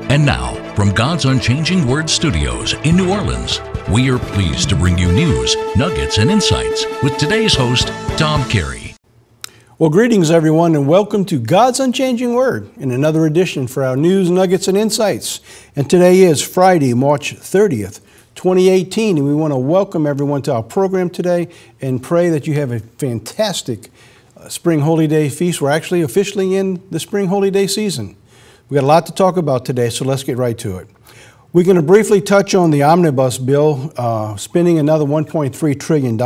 And now, from God's Unchanging Word Studios in New Orleans, we are pleased to bring you news, nuggets, and insights with today's host, Tom Carey. Well, greetings, everyone, and welcome to God's Unchanging Word in another edition for our news, nuggets, and insights. And today is Friday, March 30th, 2018, and we want to welcome everyone to our program today and pray that you have a fantastic Spring Holy Day feast. We're actually officially in the Spring Holy Day season. We've got a lot to talk about today, so let's get right to it. We're going to briefly touch on the omnibus bill, spending another $1.3 trillion.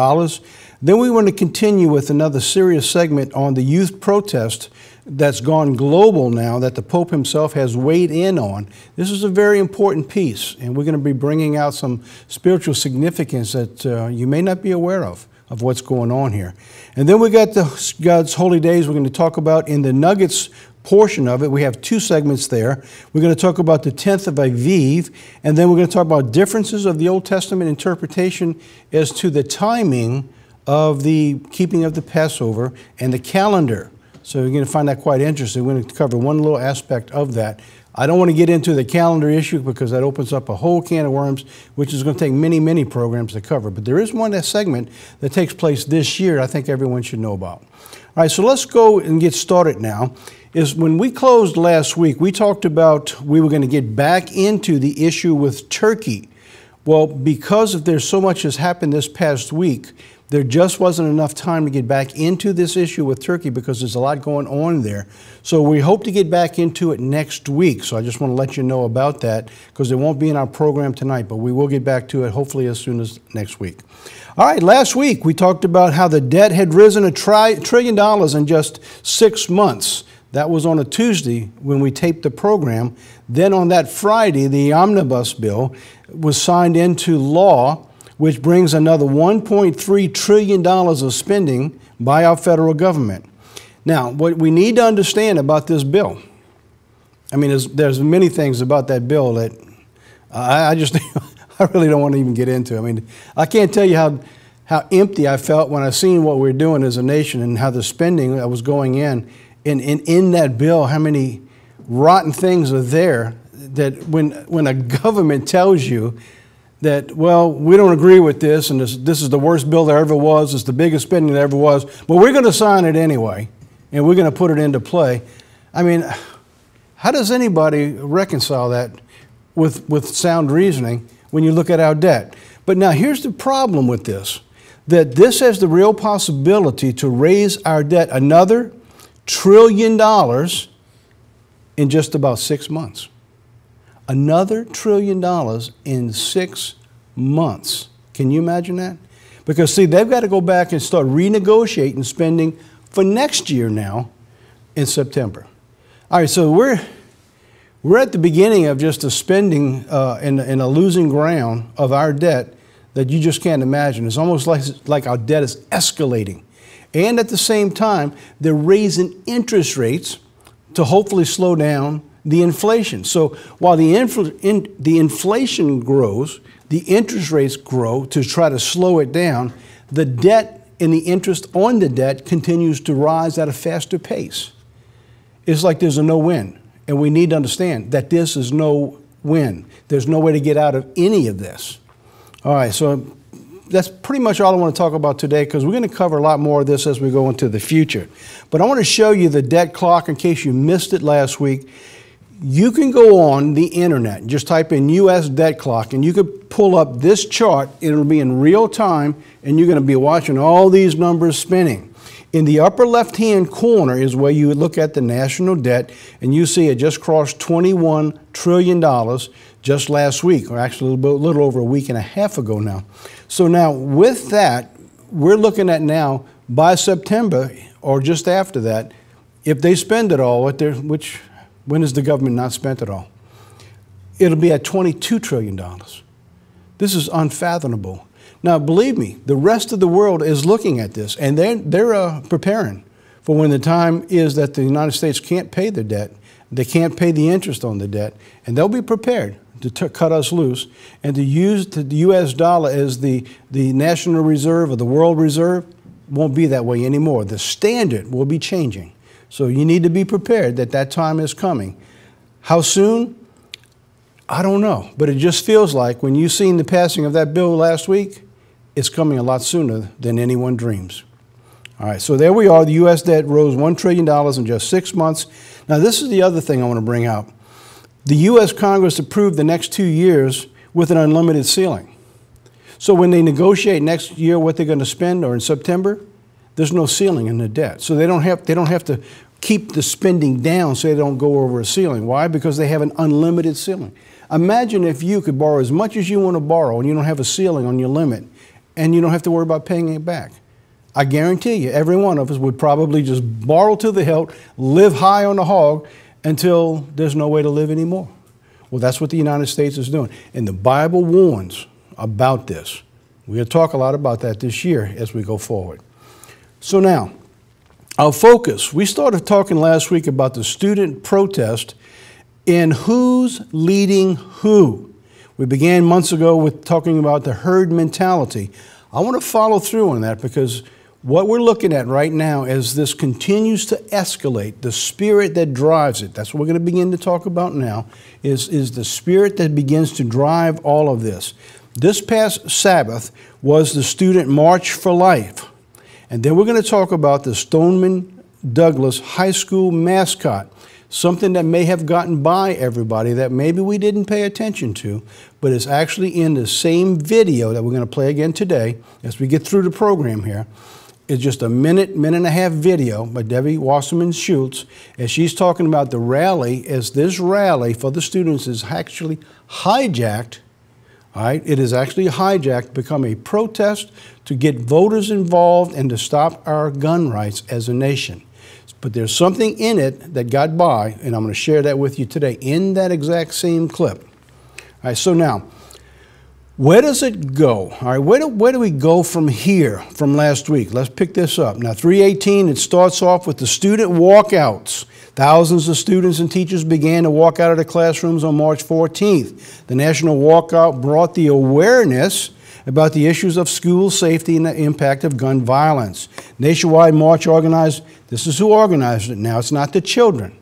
Then we want to continue with another serious segment on the youth protest that's gone global now that the Pope himself has weighed in on. This is a very important piece, and we're going to be bringing out some spiritual significance that you may not be aware of what's going on here. And then we got the God's Holy Days we're going to talk about in the Nuggets portion of it. We have two segments there. We're going to talk about the 10th of Aviv, and then we're going to talk about differences of the Old Testament interpretation as to the timing of the keeping of the Passover and the calendar. So you're going to find that quite interesting. We're going to cover one little aspect of that. I don't want to get into the calendar issue because that opens up a whole can of worms, which is going to take many, many programs to cover. But there is one segment that takes place this year I think everyone should know about. All right, so let's go and get started now. When we closed last week, we talked about we were going to get back into the issue with Turkey. Well, because there's so much has happened this past week, there just wasn't enough time to get back into this issue with Turkey because there's a lot going on there. So we hope to get back into it next week. So I just want to let you know about that because it won't be in our program tonight, but we will get back to it hopefully as soon as next week. All right, last week we talked about how the debt had risen $1 trillion in just 6 months. That was on a Tuesday when we taped the program. Then on that Friday, the omnibus bill was signed into law, which brings another $1.3 trillion of spending by our federal government. Now, what we need to understand about this bill, I mean, there's many things about that bill that I just I really don't want to even get into. I mean, I can't tell you how empty I felt when I seen what we're doing as a nation and how the spending that was going in. And in that bill, how many rotten things are there that when a government tells you that, well, we don't agree with this and this is the worst bill there ever was, it's the biggest spending there ever was, but we're going to sign it anyway and we're going to put it into play. I mean, how does anybody reconcile that with sound reasoning when you look at our debt? But now here's the problem with this, that this has the real possibility to raise our debt another $1 trillion in just about 6 months. Another $1 trillion in 6 months. Can you imagine that? Because, see, they've got to go back and start renegotiating spending for next year now in September. All right, so we're at the beginning of just a spending in a losing ground of our debt that you just can't imagine. It's almost like our debt is escalating. And at the same time, they're raising interest rates to hopefully slow down the inflation. So while the inflation grows, the interest rates grow to try to slow it down, the debt and the interest on the debt continues to rise at a faster pace. It's like there's a no-win. And we need to understand that this is no win. There's no way to get out of any of this. All right, so that's pretty much all I want to talk about today because we're going to cover a lot more of this as we go into the future. But I want to show you the debt clock in case you missed it last week. You can go on the internet and just type in U.S. debt clock and you could pull up this chart. It'll be in real time and you're going to be watching all these numbers spinning. In the upper left-hand corner is where you would look at the national debt and you see it just crossed $21 trillion just last week, or actually a little over a week and a half ago now. So now with that, we're looking at now by September or just after that, if they spend it all, when has the government not spent it all? It'll be at $22 trillion. This is unfathomable. Now, believe me, the rest of the world is looking at this, and they're preparing for when the time is that the United States can't pay their debt, they can't pay the interest on the debt, and they'll be prepared to cut us loose and to use the U.S. dollar as the national reserve or the world reserve. Won't be that way anymore. The standard will be changing. So you need to be prepared that that time is coming. How soon? I don't know, but it just feels like when you've seen the passing of that bill last week, it's coming a lot sooner than anyone dreams. All right, so there we are. The U.S. debt rose $1 trillion in just 6 months. Now, this is the other thing I want to bring out. The U.S. Congress approved the next 2 years with an unlimited ceiling. So when they negotiate next year what they're going to spend, or in September, there's no ceiling in the debt. So they don't have to keep the spending down so they don't go over a ceiling. Why? Because they have an unlimited ceiling. Imagine if you could borrow as much as you want to borrow and you don't have a ceiling on your limit and you don't have to worry about paying it back. I guarantee you, every one of us would probably just borrow to the hilt, live high on the hog until there's no way to live anymore. Well, that's what the United States is doing. And the Bible warns about this. We're going to talk a lot about that this year as we go forward. So now, our focus, we started talking last week about the student protest and who's leading who. We began months ago with talking about the herd mentality. I want to follow through on that because what we're looking at right now as this continues to escalate, the spirit that drives it, that's what we're going to begin to talk about now, is the spirit that begins to drive all of this. This past Sabbath was the Student March for Life. And then we're going to talk about the Stoneman Douglas High School mascot, something that may have gotten by everybody that maybe we didn't pay attention to, but it's actually in the same video that we're going to play again today as we get through the program here. It's just a minute and a half video by Debbie Wasserman Schultz as she's talking about the rally, as this rally for the students is actually hijacked. All right, it is actually hijacked, become a protest to get voters involved and to stop our gun rights as a nation. But there's something in it that got by, and I'm going to share that with you today in that exact same clip. All right, so now, where does it go? All right, where do we go from here, from last week? Let's pick this up. Now, 318, it starts off with the student walkouts. Thousands of students and teachers began to walk out of the classrooms on March 14th. The national walkout brought the awareness about the issues of school safety and the impact of gun violence. Nationwide march organized, this is who organized it now, it's not the children.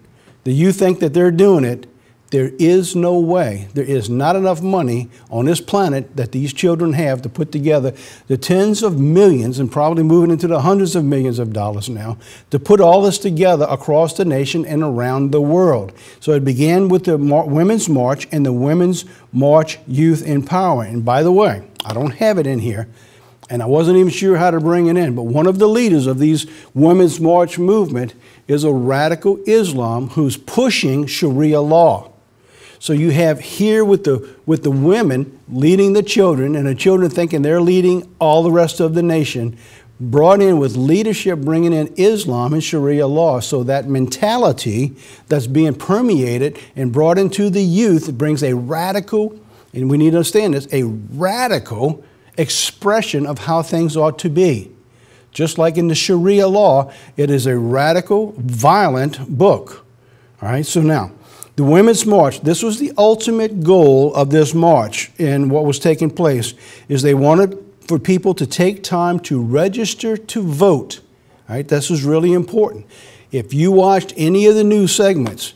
The youth think that they're doing it. There is no way, there is not enough money on this planet that these children have to put together the tens of millions and probably moving into the hundreds of millions of dollars now to put all this together across the nation and around the world. So it began with the Women's March and the Women's March Youth Empowerment. And by the way, I don't have it in here, and I wasn't even sure how to bring it in, but one of the leaders of these Women's March movement is a radical Islam who's pushing Sharia law. So you have here with the women leading the children, and the children thinking they're leading all the rest of the nation, brought in with leadership bringing in Islam and Sharia law. So that mentality that's being permeated and brought into the youth, it brings a radical, and we need to understand this, a radical expression of how things ought to be. Just like in the Sharia law, it is a radical, violent book. All right, so now, the Women's March, this was the ultimate goal of this march and what was taking place, is they wanted for people to take time to register to vote. All right, this is really important. If you watched any of the news segments,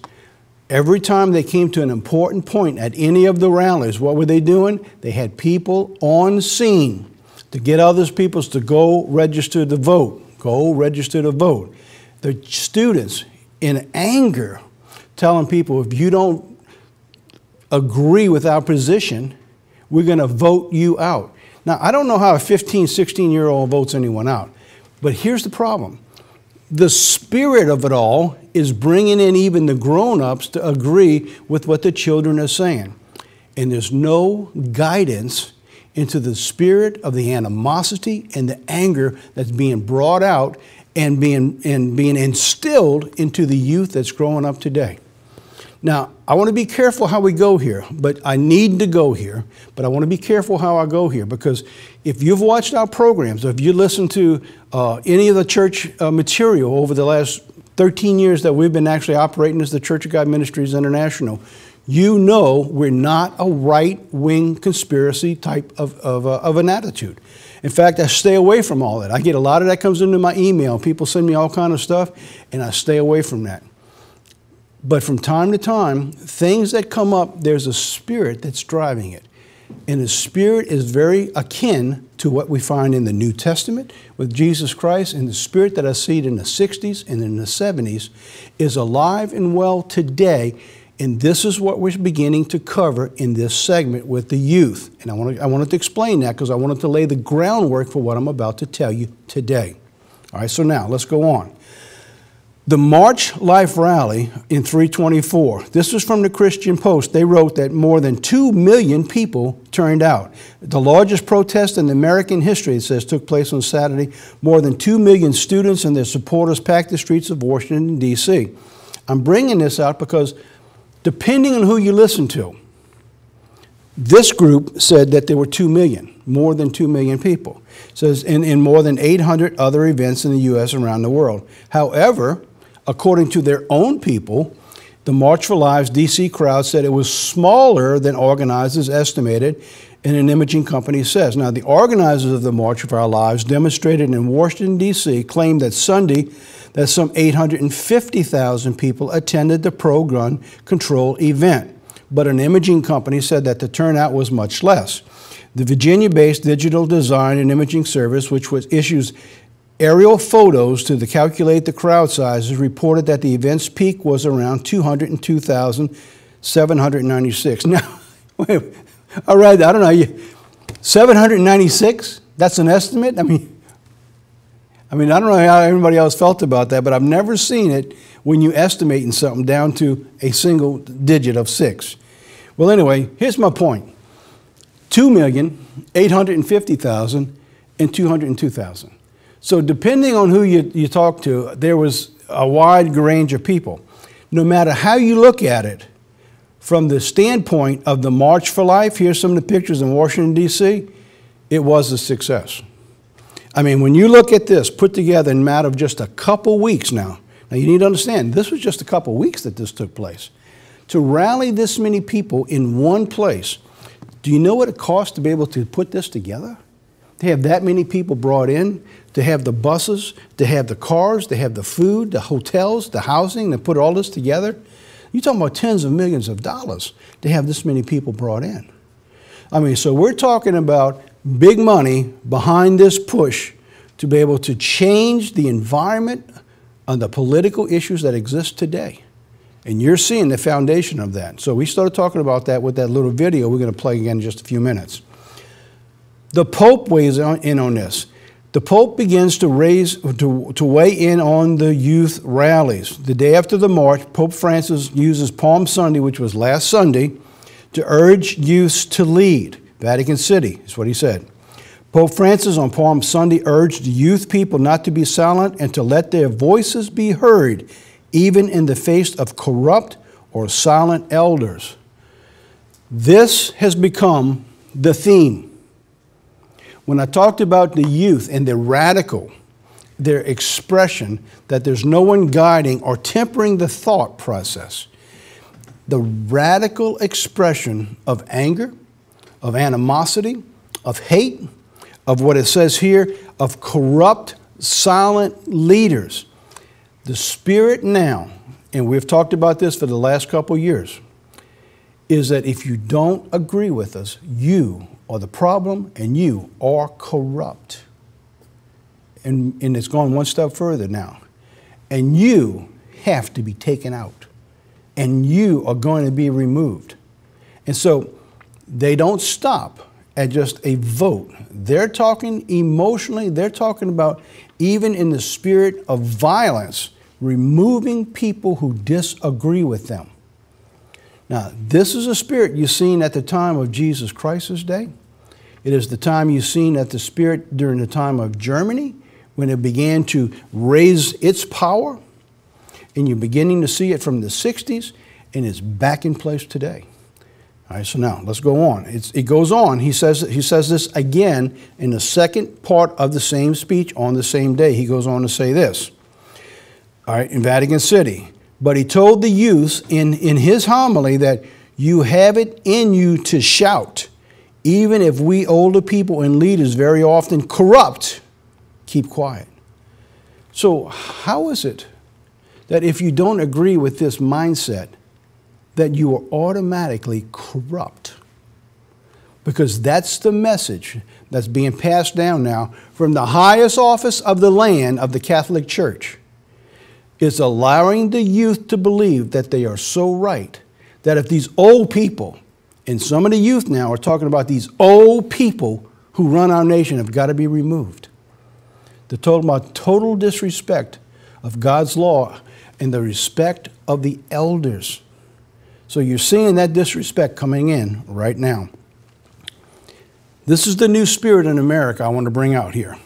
every time they came to an important point at any of the rallies, what were they doing? They had people on scene to get other people to go register to vote. Go register to vote. The students, in anger, telling people, if you don't agree with our position, we're going to vote you out. Now, I don't know how a 15, 16-year-old votes anyone out, but here's the problem. The spirit of it all is bringing in even the grown-ups to agree with what the children are saying. And there's no guidance into the spirit of the animosity and the anger that's being brought out and being instilled into the youth that's growing up today. Now, I want to be careful how we go here, but I need to go here, but I want to be careful how I go here, because if you've watched our programs, or if you listen to any of the church material over the last 13 years that we've been actually operating as the Church of God Ministries International, you know we're not a right-wing conspiracy type of an attitude. In fact, I stay away from all that. I get a lot of that comes into my email. People send me all kind of stuff, and I stay away from that. But from time to time, things that come up, there's a spirit that's driving it. And the spirit is very akin to what we find in the New Testament with Jesus Christ, and the spirit that I see in the 60s and in the 70s is alive and well today. And this is what we're beginning to cover in this segment with the youth. And I wanted to explain that because I wanted to lay the groundwork for what I'm about to tell you today. All right, so now let's go on. The March Life Rally in 324, this was from the Christian Post. They wrote that more than 2 million people turned out. The largest protest in American history, it says, took place on Saturday. More than 2 million students and their supporters packed the streets of Washington, D.C. I'm bringing this out because depending on who you listen to, this group said that there were 2 million, more than 2 million people. It says in more than 800 other events in the U.S. and around the world. However, according to their own people, the March for Lives D.C. crowd said it was smaller than organizers estimated, and an imaging company says. Now, the organizers of the March for Our Lives demonstrated in Washington, D.C., claimed that Sunday that some 850,000 people attended the pro-gun control event. But an imaging company said that the turnout was much less. The Virginia-based digital design and imaging service, which issues aerial photos to calculate the crowd sizes, reported that the event's peak was around 202,796. Now, wait, all right, I don't know, 796? That's an estimate? I mean, I don't know how everybody else felt about that, but I've never seen it when you estimating something down to a single digit of 6. Well, anyway, here's my point. 2,850,000 and 202,000. So depending on who you talk to, there was a wide range of people. No matter how you look at it, from the standpoint of the March for Life, here's some of the pictures in Washington, D.C., it was a success. I mean, when you look at this put together in a matter of just a couple weeks now you need to understand, this was just a couple weeks that this took place. To rally this many people in one place, do you know what it costs to be able to put this together? To have that many people brought in, to have the buses, to have the cars, to have the food, the hotels, the housing, to put all this together. You're talking about tens of millions of dollars to have this many people brought in. I mean, so we're talking about big money behind this push to be able to change the environment on the political issues that exist today. And you're seeing the foundation of that. So we started talking about that with that little video we're going to play again in just a few minutes. The Pope weighs in on this. The Pope begins to weigh in on the youth rallies. The day after the march, Pope Francis uses Palm Sunday, which was last Sunday, to urge youths to lead. Vatican City is what he said. Pope Francis on Palm Sunday urged youth people not to be silent and to let their voices be heard, even in the face of corrupt or silent elders. This has become the theme. When I talked about the youth and the radical, their expression that there's no one guiding or tempering the thought process, the radical expression of anger, of animosity, of hate, of what it says here, of corrupt, silent leaders. The spirit now, and we've talked about this for the last couple of years, is that if you don't agree with us, you are the problem and you are corrupt. And it's gone one step further now. And you have to be taken out. And you are going to be removed. And so they don't stop at just a vote. They're talking emotionally, they're talking about even in the spirit of violence, removing people who disagree with them. Now, this is a spirit you've seen at the time of Jesus Christ's day. It is the time you've seen at the spirit during the time of Germany, when it began to raise its power. And you're beginning to see it from the 60s, and it's back in place today. All right, so now let's go on. It goes on. He says this again in the second part of the same speech on the same day. He goes on to say this, all right, in Vatican City. But he told the youth in his homily that you have it in you to shout, even if we older people and leaders very often corrupt, keep quiet. So how is it that if you don't agree with this mindset, that you are automatically corrupt. Because that's the message that's being passed down now from the highest office of the land of the Catholic Church. It's allowing the youth to believe that they are so right, that if these old people, and some of the youth now are talking about these old people who run our nation have got to be removed. They're talking about total disrespect of God's law and the respect of the elders. So you're seeing that disrespect coming in right now. This is the new spirit in America I want to bring out here.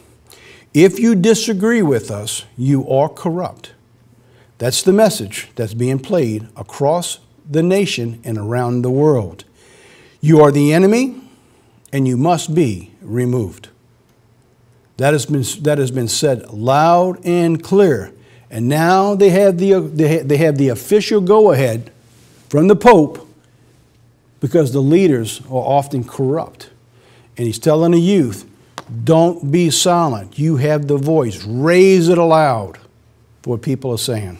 If you disagree with us, you are corrupt. That's the message that's being played across the nation and around the world. You are the enemy, and you must be removed. That has been said loud and clear. And now they have the official go-ahead from the Pope, because the leaders are often corrupt. And he's telling the youth, don't be silent. You have the voice. Raise it aloud for what people are saying.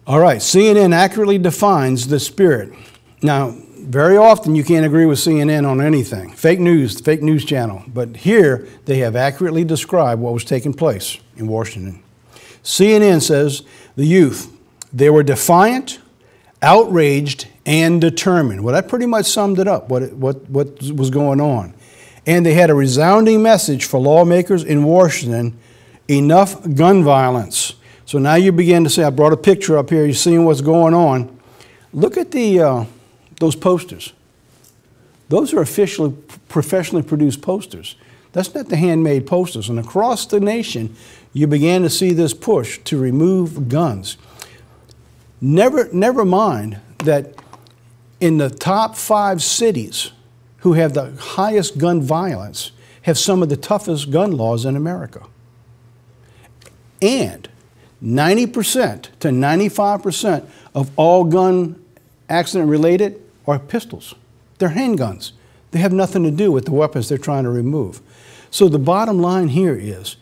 All right, CNN accurately defines the spirit. Now, very often you can't agree with CNN on anything. Fake news channel. But here they have accurately described what was taking place in Washington. CNN says the youth, they were defiant, outraged, and determined. Well, that pretty much summed it up, what was going on. And they had a resounding message for lawmakers in Washington: enough gun violence. So now you begin to say, I brought a picture up here, you're seeing what's going on. Look at those posters. Those are officially, professionally produced posters. That's not the handmade posters. And across the nation, you began to see this push to remove guns. Never mind that in the top 5 cities who have the highest gun violence have some of the toughest gun laws in America. And 90% to 95% of all gun accident related are pistols. They're handguns. They have nothing to do with the weapons they're trying to remove. So the bottom line here is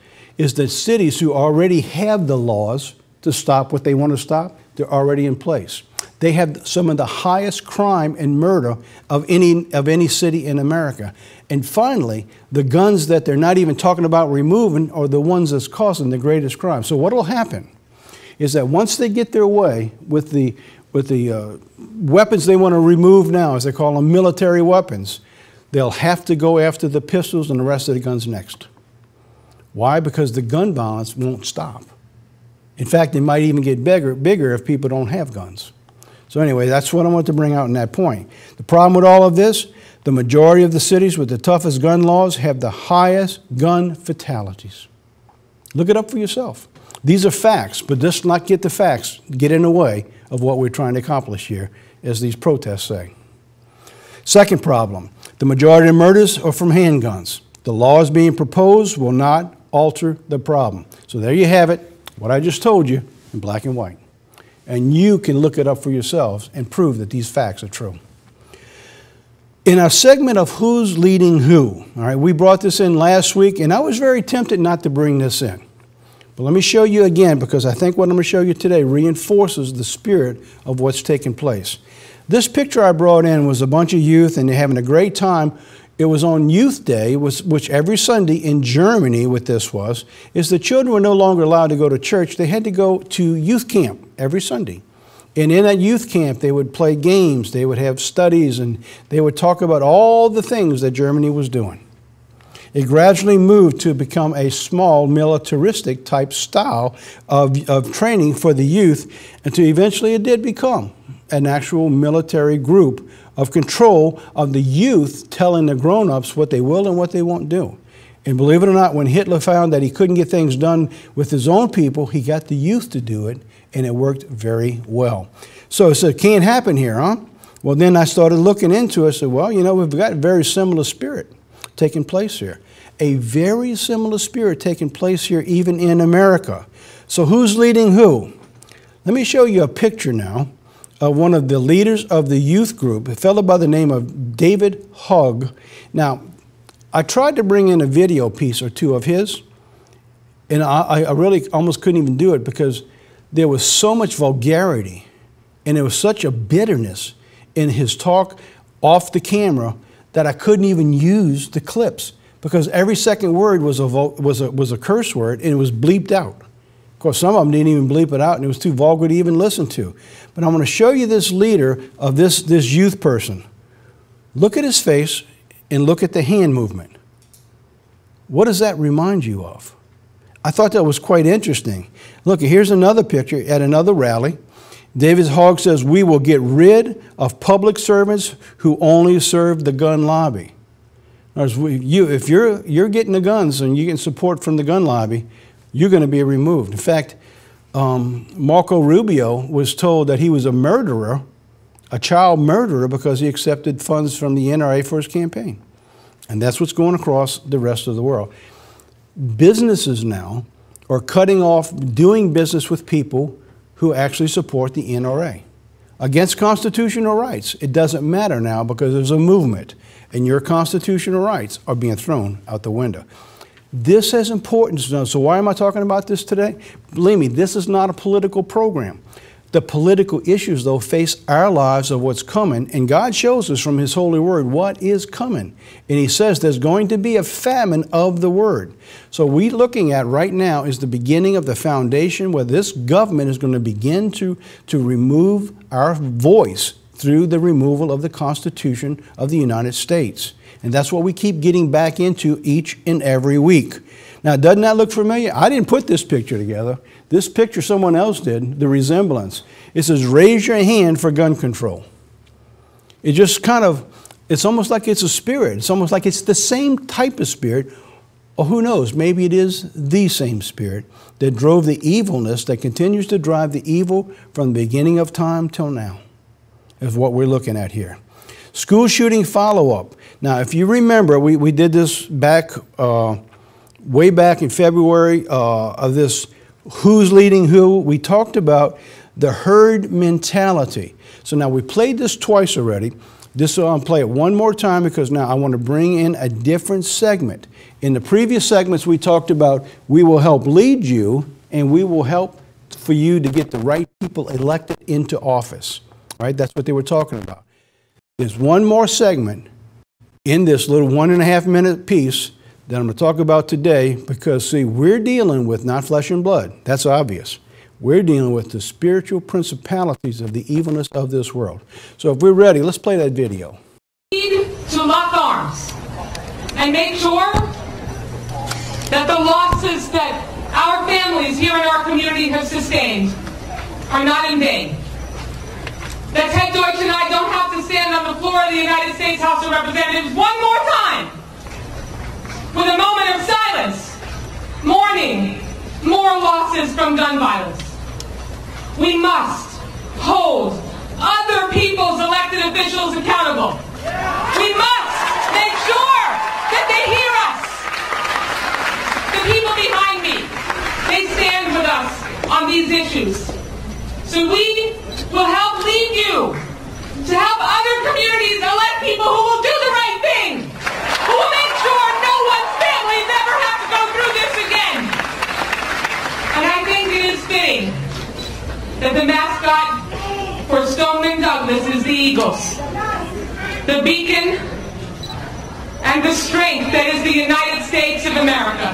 that cities who already have the laws to stop what they want to stop, they're already in place. They have some of the highest crime and murder of any city in America. And finally, the guns that they're not even talking about removing are the ones that's causing the greatest crime. So what will happen is that once they get their way with the weapons they want to remove now, as they call them, military weapons, they'll have to go after the pistols and the rest of the guns next. Why? Because the gun violence won't stop. In fact, it might even get bigger if people don't have guns. So anyway, that's what I want to bring out in that point. The problem with all of this, the majority of the cities with the toughest gun laws have the highest gun fatalities. Look it up for yourself. These are facts, but let's not get the facts get in the way of what we're trying to accomplish here, as these protests say. Second problem, the majority of murders are from handguns. The laws being proposed will not alter the problem. So there you have it, what I just told you in black and white. And you can look it up for yourselves and prove that these facts are true. In our segment of Who's Leading Who, all right, we brought this in last week, and I was very tempted not to bring this in. But let me show you again, because I think what I'm going to show you today reinforces the spirit of what's taking place. This picture I brought in was a bunch of youth, and they're having a great time. It was on Youth Day, which every Sunday in Germany, what this was, is the children were no longer allowed to go to church. They had to go to youth camp every Sunday. And in that youth camp, they would play games, they would have studies, and they would talk about all the things that Germany was doing. It gradually moved to become a small militaristic type style of training for the youth, until eventually it did become an actual military group of control of the youth, telling the grown-ups what they will and what they won't do. And believe it or not, when Hitler found that he couldn't get things done with his own people, he got the youth to do it, and it worked very well. So it can't happen here, huh? Well, then I started looking into it. I said, well, you know, we've got a very similar spirit taking place here. A very similar spirit taking place here even in America. So who's leading who? Let me show you a picture now of one of the leaders of the youth group, a fellow by the name of David Hogg. Now, I tried to bring in a video piece or two of his, And I really almost couldn't even do it because there was so much vulgarity and there was such a bitterness in his talk off the camera that I couldn't even use the clips because every second word was a curse word and it was bleeped out. Of course, some of them didn't even bleep it out and it was too vulgar to even listen to. But I'm going to show you this leader of this youth person. Look at his face and look at the hand movement. What does that remind you of? I thought that was quite interesting. Look, here's another picture at another rally. David Hogg says, we will get rid of public servants who only serve the gun lobby. If you're getting the guns and you're getting support from the gun lobby, you're going to be removed. In fact, Marco Rubio was told that he was a murderer, a child murderer, because he accepted funds from the NRA for his campaign. And that's what's going across the rest of the world. Businesses now are cutting off doing business with people who actually support the NRA against constitutional rights. It doesn't matter now because there's a movement and your constitutional rights are being thrown out the window. This has importance now. So why am I talking about this today? Believe me, this is not a political program. The political issues, though, face our lives of what's coming, and God shows us from His holy word what is coming. And He says there's going to be a famine of the word. So what we're looking at right now is the beginning of the foundation where this government is going to begin to remove our voice through the removal of the Constitution of the United States. And that's what we keep getting back into each and every week. Now, doesn't that look familiar? I didn't put this picture together. This picture someone else did, the resemblance. It says, raise your hand for gun control. It just kind of, it's almost like it's a spirit. It's almost like it's the same type of spirit. Or who knows, maybe it is the same spirit that drove the evilness, that continues to drive the evil from the beginning of time till now, is what we're looking at here. School shooting follow-up. Now, if you remember, we did this back, way back in February of this Who's Leading Who. We talked about the herd mentality. So now we played this twice already. I'll play it one more time because now I want to bring in a different segment. In the previous segments we talked about we will help lead you and we will help for you to get the right people elected into office. Right? That's what they were talking about. There's one more segment in this little 1.5 minute piece that I'm going to talk about today because, see, we're dealing with not flesh and blood. That's obvious. We're dealing with the spiritual principalities of the evilness of this world. So if we're ready, let's play that video. We need to lock arms and make sure that the losses that our families here in our community have sustained are not in vain. That Ted Deutsch and I don't have to stand on the floor of the United States House of Representatives one more time with a moment of silence, mourning more losses from gun violence. We must hold other people's elected officials accountable. We must make sure that they hear us. The people behind me, they stand with us on these issues. So we will help lead you to help other communities elect people who will do the right thing, who will make sure no one's families ever have to go through this again. And I think it is fitting that the mascot for Stoneman Douglas is the Eagles, the beacon and the strength that is the United States of America.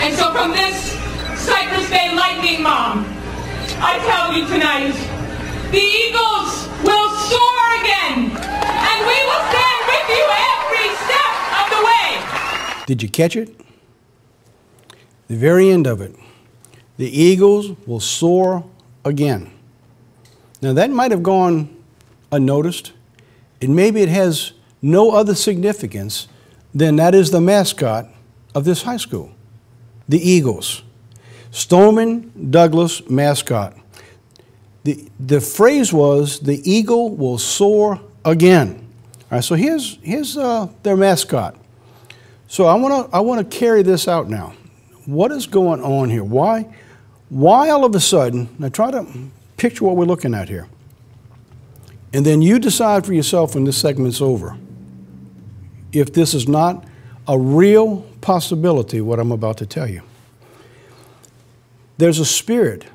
And so from this Cypress Bay Lightning Mom, I tell you tonight, the Eagles will soar again, and we will stand with you every step of the way. Did you catch it? The very end of it. The Eagles will soar again. Now that might have gone unnoticed, and maybe it has no other significance than that is the mascot of this high school, the Eagles. Stoneman Douglas mascot. The phrase was, the eagle will soar again. All right, so here's their mascot. So I want to carry this out now. What is going on here? Why all of a sudden, now try to picture what we're looking at here. And then you decide for yourself when this segment's over if this is not a real possibility, what I'm about to tell you. There's a spirit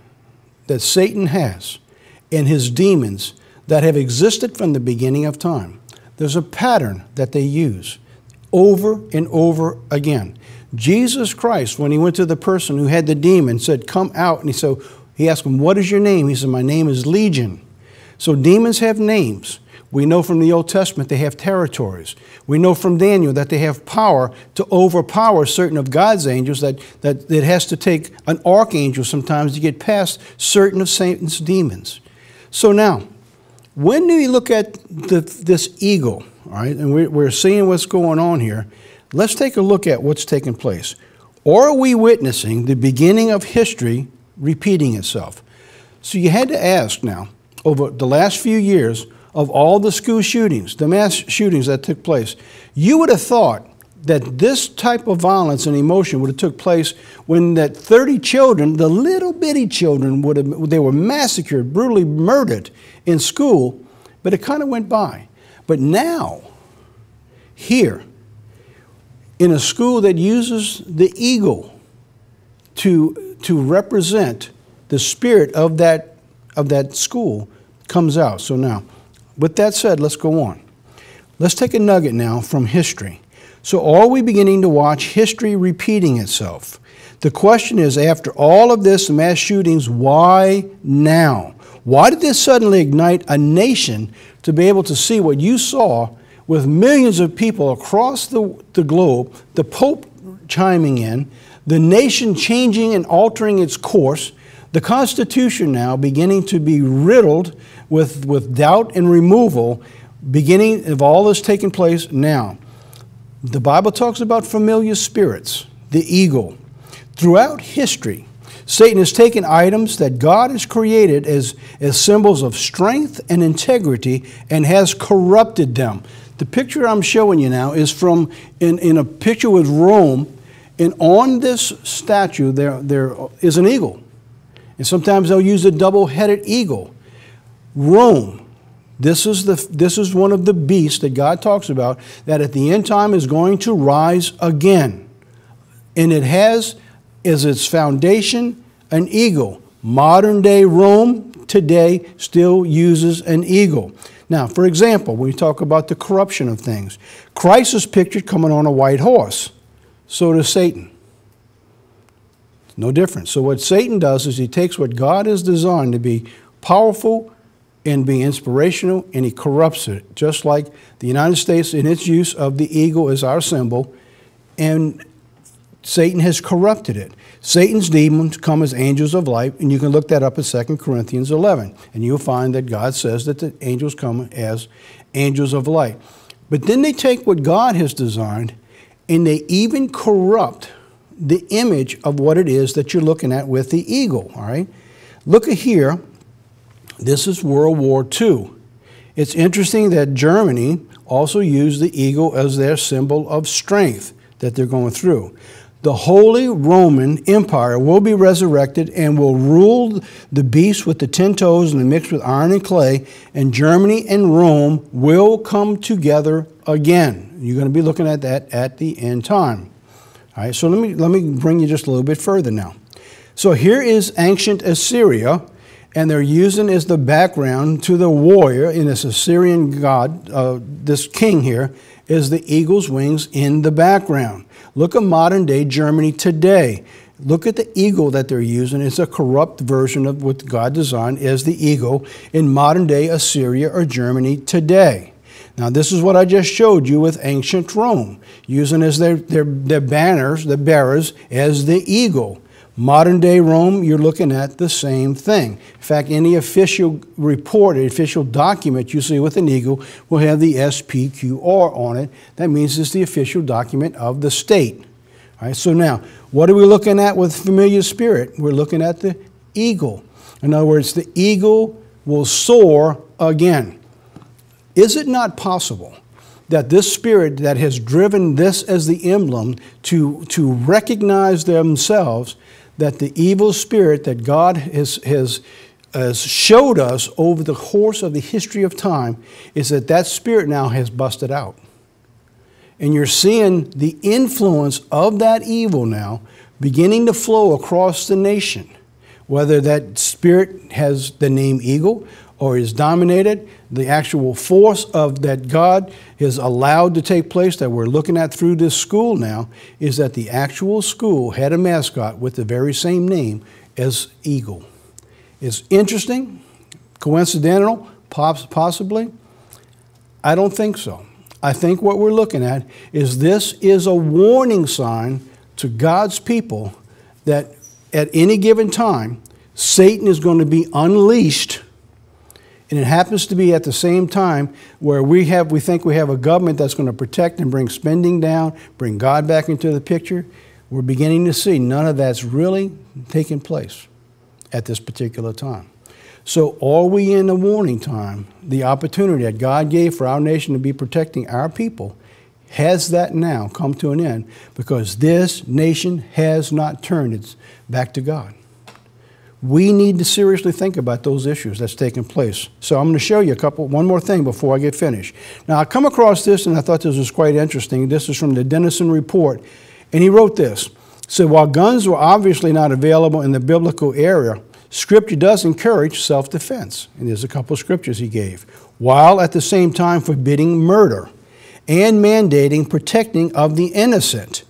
that Satan has and his demons that have existed from the beginning of time. There's a pattern that they use over and over again. Jesus Christ, when he went to the person who had the demon, said, come out. And he asked him, what is your name? He said, my name is Legion. So demons have names. We know from the Old Testament they have territories. We know from Daniel that they have power to overpower certain of God's angels, that it has to take an archangel sometimes to get past certain of Satan's demons. So now, when we look at this eagle, all right, and we're seeing what's going on here, let's take a look at what's taking place. Or are we witnessing the beginning of history repeating itself? So you had to ask now, over the last few years, of all the school shootings, the mass shootings that took place, you would have thought that this type of violence and emotion would have took place when that 30 children, the little bitty children, they were massacred, brutally murdered in school, but it kind of went by. But now, here, in a school that uses the eagle to represent the spirit of that school, comes out. So now, with that said, let's go on. Let's take a nugget now from history. So are we beginning to watch history repeating itself? The question is, after all of this mass shootings, why now? Why did this suddenly ignite a nation to be able to see what you saw with millions of people across the globe, the Pope chiming in, the nation changing and altering its course, the Constitution now beginning to be riddled with doubt and removal, beginning of all this taking place now. The Bible talks about familiar spirits, the eagle. Throughout history, Satan has taken items that God has created as symbols of strength and integrity and has corrupted them. The picture I'm showing you now is from in a picture with Rome, and on this statue there is an eagle. And sometimes they'll use a double-headed eagle. Rome, this is one of the beasts that God talks about that at the end time is going to rise again. And it has as its foundation an eagle. Modern-day Rome today still uses an eagle. Now, for example, when we talk about the corruption of things, Christ is pictured coming on a white horse. So does Satan. No different. So what Satan does is he takes what God has designed to be powerful and be inspirational, and he corrupts it, just like the United States in its use of the eagle as our symbol, and Satan has corrupted it. Satan's demons come as angels of light, and you can look that up in 2 Corinthians 11, and you'll find that God says that the angels come as angels of light. But then they take what God has designed, and they even corrupt the image of what it is that you're looking at with the eagle, all right? Look at here. This is World War II. It's interesting that Germany also used the eagle as their symbol of strength that they're going through. The Holy Roman Empire will be resurrected and will rule the beast with the 10 toes and mixed with iron and clay, and Germany and Rome will come together again. You're going to be looking at that at the end time. All right, so let me bring you just a little bit further now. So here is ancient Assyria, and they're using as the background to the warrior in this Assyrian god, this king here, is the eagle's wings in the background. Look at modern day Germany today. Look at the eagle that they're using. It's a corrupt version of what God designed as the eagle in modern day Assyria or Germany today. Now this is what I just showed you with ancient Rome, using as their banners, the bearers, as the eagle. Modern day Rome, you're looking at the same thing. In fact, any official report, official document you see with an eagle will have the SPQR on it. That means it's the official document of the state. All right, so now, what are we looking at with familiar spirit? We're looking at the eagle. In other words, the eagle will soar again. Is it not possible that this spirit that has driven this as the emblem to recognize themselves, that the evil spirit that God has showed us over the course of the history of time, is that spirit now has busted out? And you're seeing the influence of that evil now beginning to flow across the nation. Whether that spirit has the name eagle or is dominated, the actual force of that God is allowed to take place that we're looking at through this school now is that the actual school had a mascot with the very same name as eagle. It's interesting, coincidental, possibly. I don't think so. I think what we're looking at is this is a warning sign to God's people that at any given time, Satan is going to be unleashed. And it happens to be at the same time where we think we have a government that's going to protect and bring spending down, bring God back into the picture. We're beginning to see none of that's really taking place at this particular time. So are we in the warning time, the opportunity that God gave for our nation to be protecting our people, has that now come to an end because this nation has not turned its back to God? We need to seriously think about those issues that's taking place. So I'm going to show you one more thing before I get finished. Now, I come across this, and I thought this was quite interesting. This is from the Denison Report, and he wrote this. So while guns were obviously not available in the biblical era, Scripture does encourage self-defense. And there's a couple of scriptures he gave, while at the same time forbidding murder and mandating protecting of the innocent.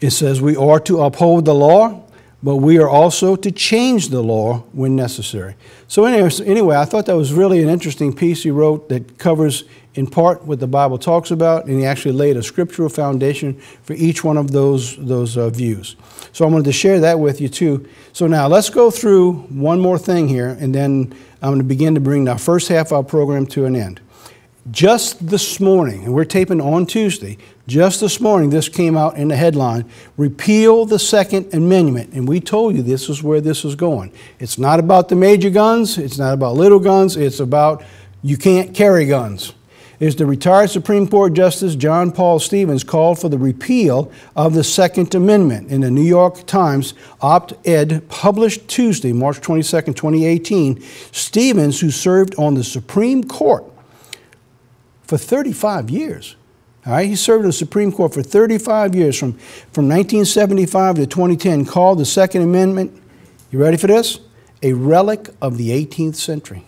It says we are to uphold the law, but we are also to change the law when necessary. So anyway, I thought that was really an interesting piece he wrote that covers in part what the Bible talks about, and he actually laid a scriptural foundation for each one of those views. So I wanted to share that with you too. So now let's go through one more thing here, and then I'm going to begin to bring our first half of our program to an end. Just this morning, and we're taping on Tuesday, just this morning this came out in the headline, repeal the Second Amendment. And we told you this is where this is going. It's not about the major guns. It's not about little guns. It's about you can't carry guns. Is the retired Supreme Court Justice John Paul Stevens called for the repeal of the Second Amendment in the New York Times op-ed published Tuesday, March 22nd, 2018. Stevens, who served on the Supreme Court for 35 years. All right, he served in the Supreme Court for 35 years, from 1975 to 2010, called the Second Amendment, you ready for this? A relic of the 18th century.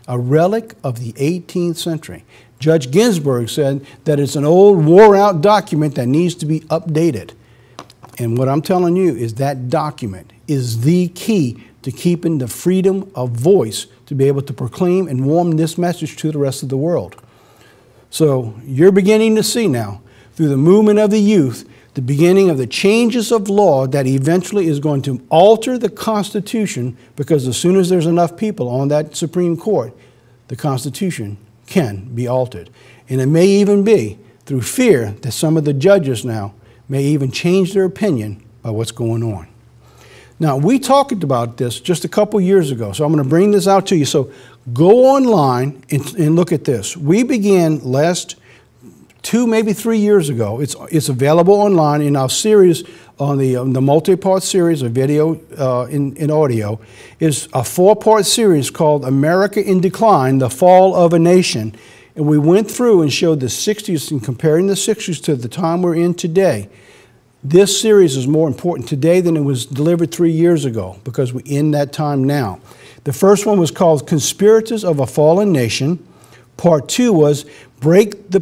A relic of the 18th century. Judge Ginsburg said that it's an old, wore-out document that needs to be updated. And what I'm telling you is that document is the key to keeping the freedom of voice to be able to proclaim and warm this message to the rest of the world. So you're beginning to see now, through the movement of the youth, the beginning of the changes of law that eventually is going to alter the Constitution, because as soon as there's enough people on that Supreme Court, the Constitution can be altered. And it may even be through fear that some of the judges now may even change their opinion by what's going on. Now, we talked about this just a couple years ago, so I'm going to bring this out to you. So go online and look at this. We began last 2, maybe 3 years ago. It's available online in our series on the multi-part series of video and audio. Is a 4-part series called America in Decline, The Fall of a Nation. And we went through and showed the 60s and comparing the 60s to the time we're in today. This series is more important today than it was delivered 3 years ago, because we're in that time now. The first one was called Conspirators of a Fallen Nation. Part 2 was Break the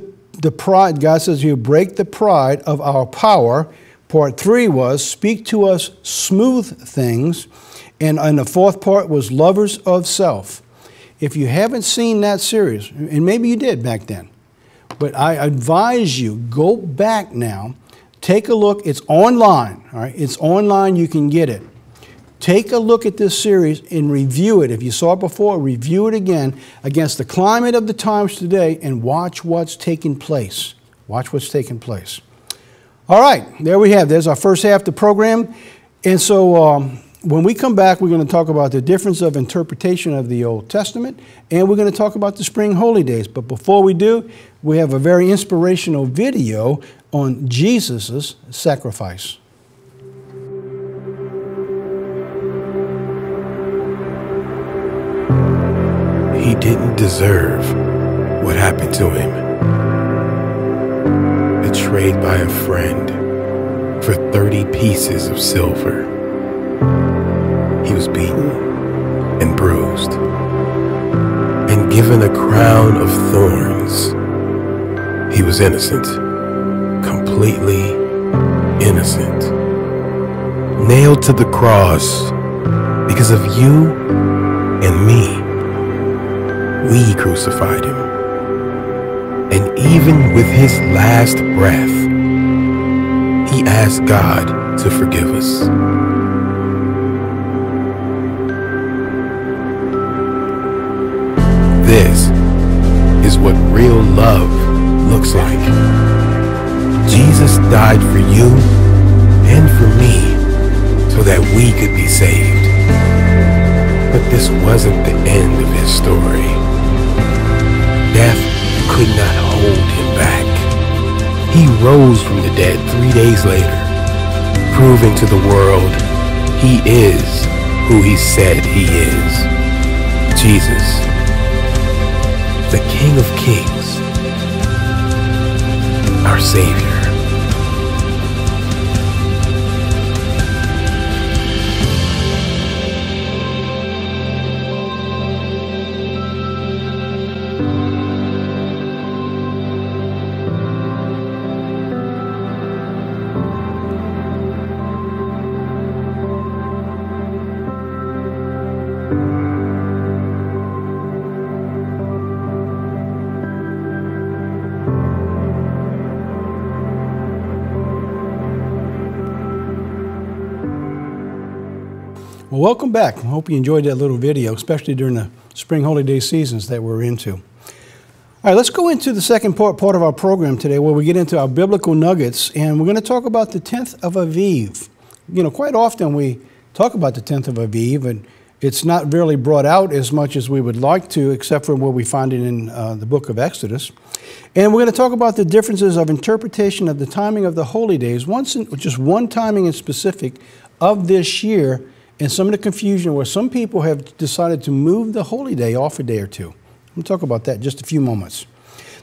Pride. God says He'll break the pride of our power. Part 3 was Speak to Us Smooth Things. And the 4th part was Lovers of Self. If you haven't seen that series, and maybe you did back then, but I advise you, go back now. Take a look. It's online. All right? It's online. You can get it. Take a look at this series and review it. If you saw it before, review it again against the climate of the times today and watch what's taking place. Watch what's taking place. All right. There we have. There's our first half of the program. And so when we come back, we're going to talk about the difference of interpretation of the Old Testament, and we're going to talk about the spring holy days. But before we do, we have a very inspirational video on Jesus' sacrifice. He didn't deserve what happened to him. betrayed by a friend for 30 pieces of silver. He was beaten and bruised and given a crown of thorns. He was innocent, completely innocent, nailed to the cross because of you and me. We crucified him. And even with his last breath, he asked God to forgive us. This is what real love looks like. Jesus died for you and for me so that we could be saved. But this wasn't the end of his story. Death could not hold him back. He rose from the dead 3 days later, proving to the world he is who he said he is. Jesus, the King of Kings, our Savior. Well, welcome back. I hope you enjoyed that little video, especially during the spring holiday seasons that we're into. All right, let's go into the second part of our program today, where we get into our biblical nuggets, and we're going to talk about the 10th of Aviv. You know, quite often we talk about the 10th of Aviv, and it's not really brought out as much as we would like to, except for where we find it in the book of Exodus. And we're going to talk about the differences of interpretation of the timing of the holy days, just one timing in specific of this year, and some of the confusion where some people have decided to move the holy day off a day or two. We'll talk about that in just a few moments.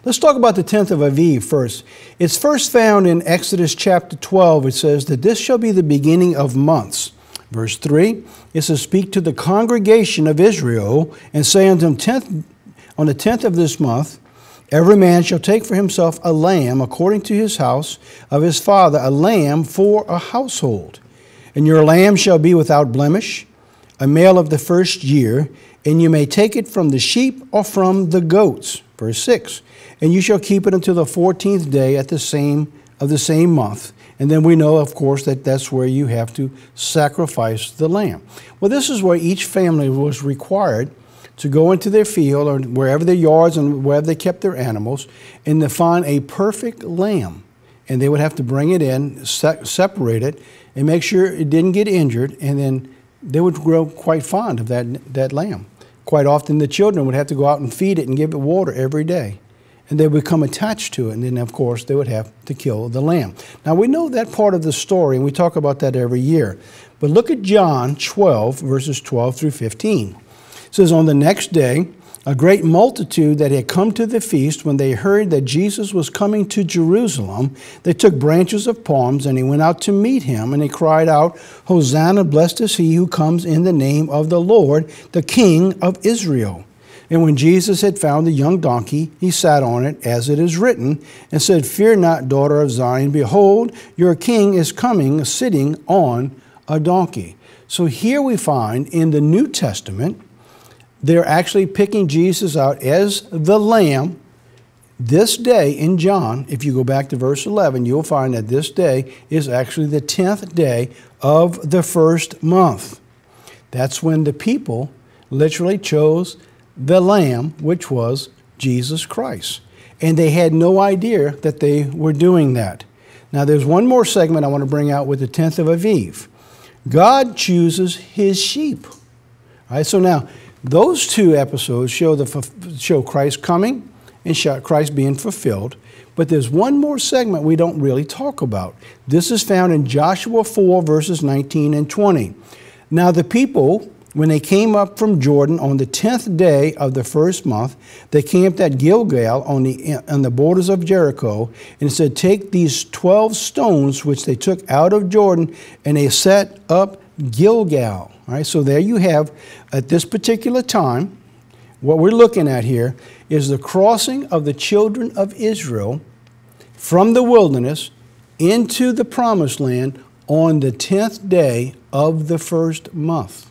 Let's talk about the 10th of Aviv first. It's first found in Exodus chapter 12. It says that this shall be the beginning of months. Verse 3, it says, speak to the congregation of Israel and say unto them, on the 10th of this month, every man shall take for himself a lamb according to his house of his father, a lamb for a household. And your lamb shall be without blemish, a male of the first year, and you may take it from the sheep or from the goats. Verse 6, and you shall keep it until the 14th day of the same month. And then we know, of course, that that's where you have to sacrifice the lamb. Well, this is where each family was required to go into their field or wherever their yards and wherever they kept their animals and to find a perfect lamb. And they would have to bring it in, separate it, and make sure it didn't get injured, and then they would grow quite fond of that lamb. Quite often the children would have to go out and feed it and give it water every day. And they would become attached to it, and then, of course, they would have to kill the lamb. Now, we know that part of the story, and we talk about that every year. But look at John 12, verses 12 through 15. It says, on the next day, a great multitude that had come to the feast, when they heard that Jesus was coming to Jerusalem, they took branches of palms, and he went out to meet him, and they cried out, Hosanna, blessed is he who comes in the name of the Lord, the King of Israel. And when Jesus had found the young donkey, he sat on it, as it is written, and said, fear not, daughter of Zion, behold, your king is coming, sitting on a donkey. So here we find in the New Testament, they're actually picking Jesus out as the lamb. This day in John, if you go back to verse 11, you'll find that this day is actually the 10th day of the first month. That's when the people literally chose the lamb, which was Jesus Christ. And they had no idea that they were doing that. Now there's one more segment I want to bring out with the 10th of Aviv. God chooses his sheep. All right, so now those two episodes show Christ coming and show Christ being fulfilled. But there's one more segment we don't really talk about. This is found in Joshua 4, verses 19 and 20. Now the people when they came up from Jordan on the 10th day of the first month, they camped at Gilgal on the borders of Jericho. And it said, take these 12 stones which they took out of Jordan, and they set up Gilgal. All right, so there you have, at this particular time, what we're looking at here is the crossing of the children of Israel from the wilderness into the promised land on the 10th day of the first month.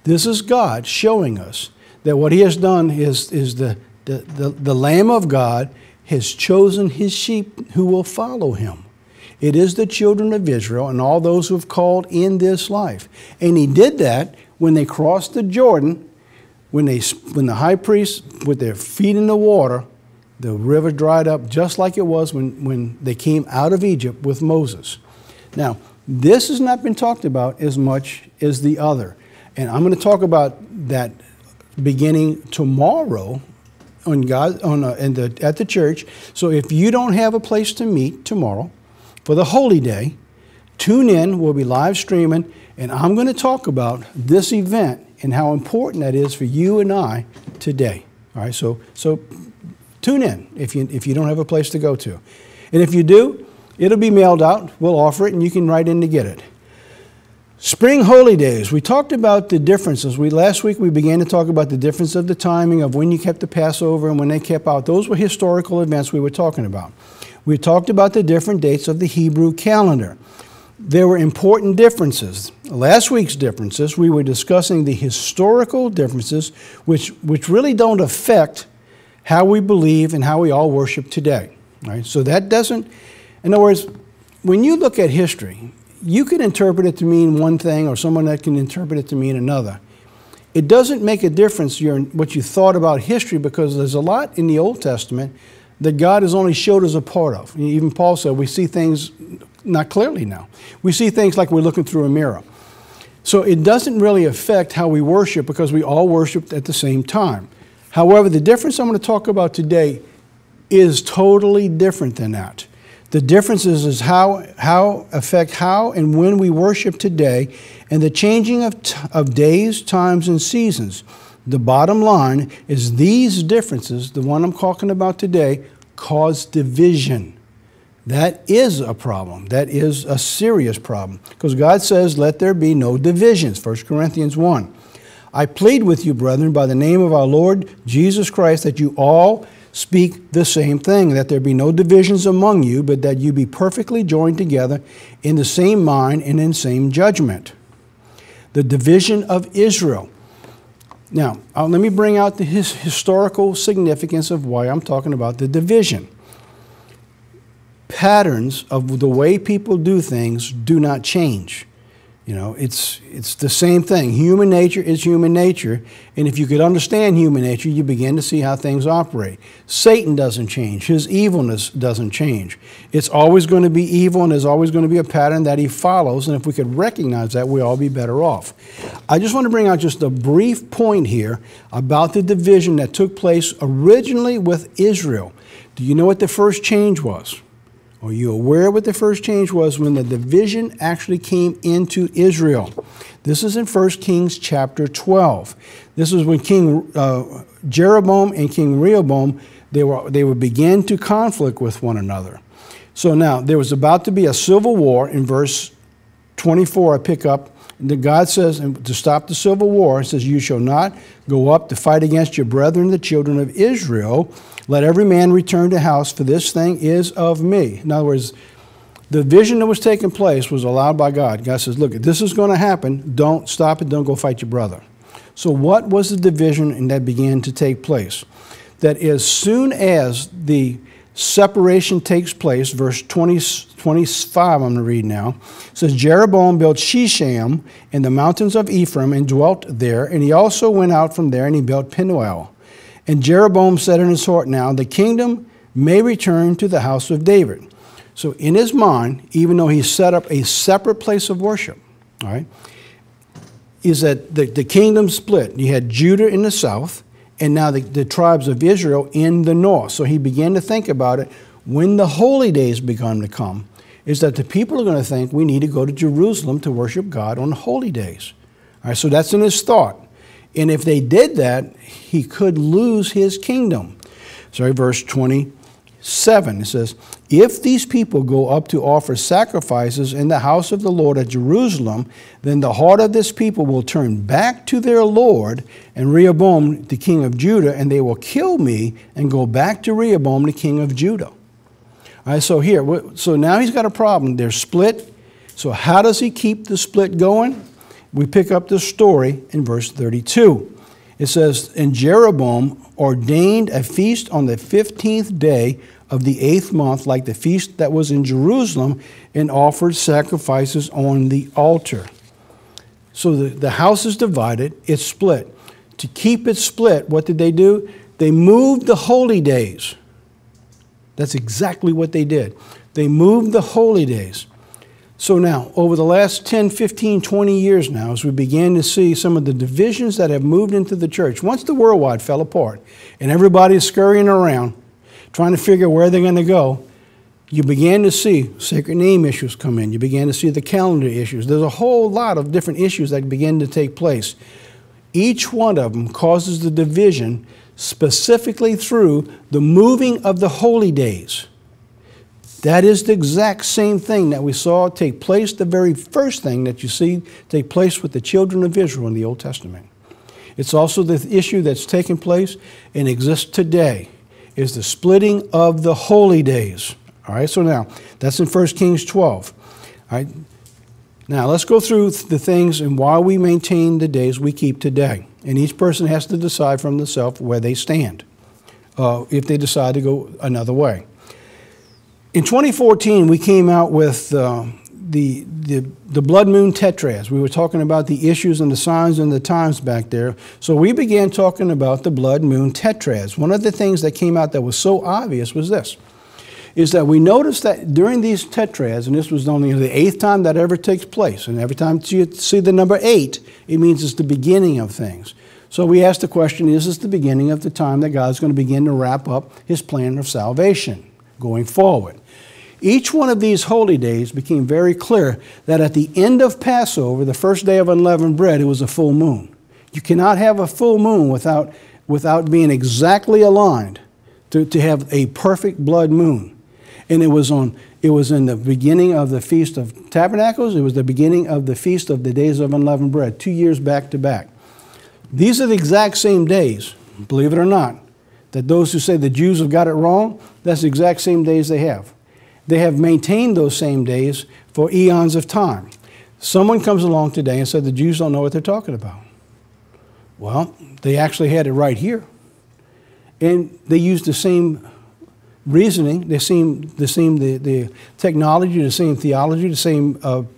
This is God showing us that what He has done is the Lamb of God has chosen His sheep who will follow Him. It is the children of Israel and all those who have called in this life. And He did that when they crossed the Jordan, when the high priest, with their feet in the water, the river dried up just like it was when they came out of Egypt with Moses. Now, this has not been talked about as much as the other. And I'm going to talk about that beginning tomorrow at the church. So if you don't have a place to meet tomorrow for the Holy Day, tune in. We'll be live streaming. And I'm going to talk about this event and how important that is for you and I today. All right, so tune in if you don't have a place to go to. And if you do, it'll be mailed out. We'll offer it, and you can write in to get it. Spring holy days. We talked about the differences. Last week we began to talk about the difference of the timing of when you kept the Passover and when they kept out. Those were historical events we were talking about. We talked about the different dates of the Hebrew calendar. There were important differences. Last week's differences, we were discussing the historical differences which really don't affect how we believe and how we all worship today. Right? So that doesn't, in other words, when you look at history, you can interpret it to mean one thing or someone that can interpret it to mean another. It doesn't make a difference what you thought about history, because there's a lot in the Old Testament that God has only showed us a part of. Even Paul said we see things not clearly now. We see things like we're looking through a mirror. So it doesn't really affect how we worship, because we all worship at the same time. However, the difference I'm going to talk about today is totally different than that. The differences is how and when we worship today, and the changing of days, times, and seasons. The bottom line is these differences, the one I'm talking about today, cause division. That is a problem. That is a serious problem. Because God says, let there be no divisions. 1 Corinthians 1. I plead with you, brethren, by the name of our Lord Jesus Christ, that you all speak the same thing, that there be no divisions among you, but that you be perfectly joined together in the same mind and in same judgment. The division of Israel. Now, let me bring out the historical significance of why I'm talking about the division. Patterns of the way people do things do not change. You know, it's the same thing. Human nature is human nature, and if you could understand human nature, you begin to see how things operate. Satan doesn't change. His evilness doesn't change. It's always going to be evil, and there's always going to be a pattern that he follows, and if we could recognize that, we'd all be better off. I just want to bring out just a brief point here about the division that took place originally with Israel. Do you know what the first change was? Are you aware what the first change was when the division actually came into Israel? This is in 1 Kings chapter 12. This is when King Jeroboam and King Rehoboam, they would begin to conflict with one another. So now, there was about to be a civil war. In verse 24, I pick up, that God says, to stop the civil war, it says, you shall not go up to fight against your brethren, the children of Israel. Let every man return to house, for this thing is of me. In other words, the vision that was taking place was allowed by God. God says, look, this is going to happen. Don't stop it. Don't go fight your brother. So what was the division that began to take place? That as soon as the separation takes place, verse 25 I'm going to read now, it says, Jeroboam built Shechem in the mountains of Ephraim and dwelt there, and he also went out from there and he built Penuel. And Jeroboam said in his heart, now the kingdom may return to the house of David. So in his mind, even though he set up a separate place of worship, all right, is that the kingdom split. You had Judah in the south, and now the tribes of Israel in the north. So he began to think about it. When the holy days began to come, is that the people are going to think we need to go to Jerusalem to worship God on the holy days. All right, so that's in his thought. And if they did that, he could lose his kingdom. Sorry, verse 27, it says, if these people go up to offer sacrifices in the house of the Lord at Jerusalem, then the heart of this people will turn back to their Lord and Rehoboam, the king of Judah, and they will kill me and go back to Rehoboam, the king of Judah. All right, so now he's got a problem. They're split. So how does he keep the split going? We pick up the story in verse 32. It says, and Jeroboam ordained a feast on the 15th day of the 8th month, like the feast that was in Jerusalem, and offered sacrifices on the altar. So the house is divided, it's split. To keep it split, what did they do? They moved the holy days. That's exactly what they did. They moved the holy days. So now, over the last 10, 15, 20 years now, as we began to see some of the divisions that have moved into the church, once the worldwide fell apart and everybody is scurrying around trying to figure where they're going to go, you began to see sacred name issues come in. You began to see the calendar issues. There's a whole lot of different issues that begin to take place. Each one of them causes the division specifically through the moving of the holy days. That is the exact same thing that we saw take place, the very first thing that you see take place with the children of Israel in the Old Testament. It's also the issue that's taking place and exists today, is the splitting of the holy days. All right, so now, that's in 1 Kings 12. All right, now let's go through the things and why we maintain the days we keep today. And each person has to decide from themselves where they stand, if they decide to go another way. In 2014, we came out with the blood moon tetrads. We were talking about the issues and the signs and the times back there. So we began talking about the blood moon tetrads. One of the things that came out that was so obvious was this, is that we noticed that during these tetrads, and this was only the 8th time that ever takes place, and every time you see the number 8, it means it's the beginning of things. So we asked the question, is this the beginning of the time that God's going to begin to wrap up his plan of salvation going forward? Each one of these holy days became very clear that at the end of Passover, the first day of unleavened bread, it was a full moon. You cannot have a full moon without being exactly aligned to have a perfect blood moon. And it was in the beginning of the Feast of Tabernacles. It was the beginning of the Feast of the Days of Unleavened Bread, 2 years back to back. These are the exact same days, believe it or not, that those who say the Jews have got it wrong, that's the exact same days they have. They have maintained those same days for eons of time. Someone comes along today and said the Jews don't know what they're talking about. Well, they actually had it right here. And they used the same reasoning, the technology, the same theology, the same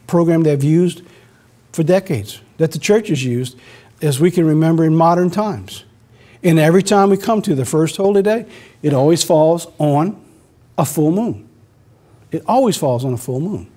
program they've used for decades, that the church has used, as we can remember in modern times. And every time we come to the first holy day, it always falls on a full moon. It always falls on a full moon.